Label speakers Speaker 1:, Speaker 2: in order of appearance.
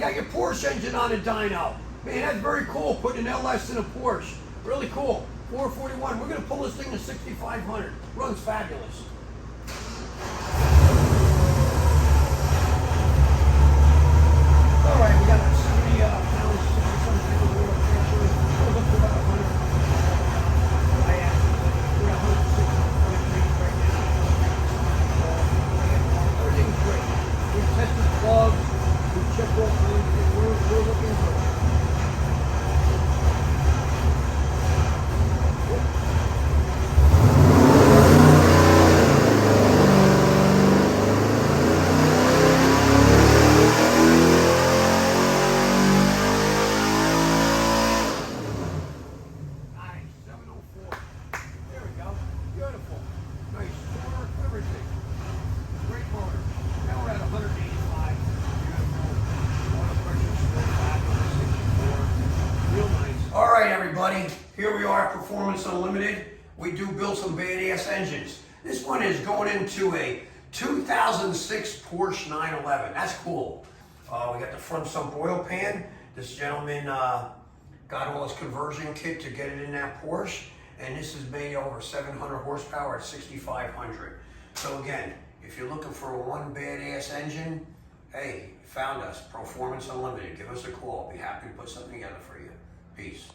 Speaker 1: got your Porsche engine on a dyno. Man, that's very cool, putting an LS in a Porsche. Really cool. 441. We're going to pull this thing to 6,500. Runs fabulous. All right, we got 70 pounds, 60-some pounds of oil pressure. Goes up to about 100. I asked you, we're at 106 right now. Everything's great. We've tested plugs. We've checked all kinds of things. We're looking good. Beautiful. Nice motor, everything. Great motor. Now we're at 185. Beautiful. Water pressure still fabulous. 64. Real nice. All right, everybody. Here we are at Proformance Unlimited. We do build some badass engines. This one is going into a 2006 Porsche 911. That's cool. We got the front sump oil pan. This gentleman got all his conversion kit to get it in that Porsche. And this is made over 700 horsepower at 6,500. So again, if you're looking for one badass engine, hey, found us, Proformance Unlimited. Give us a call. Be happy to put something together for you. Peace.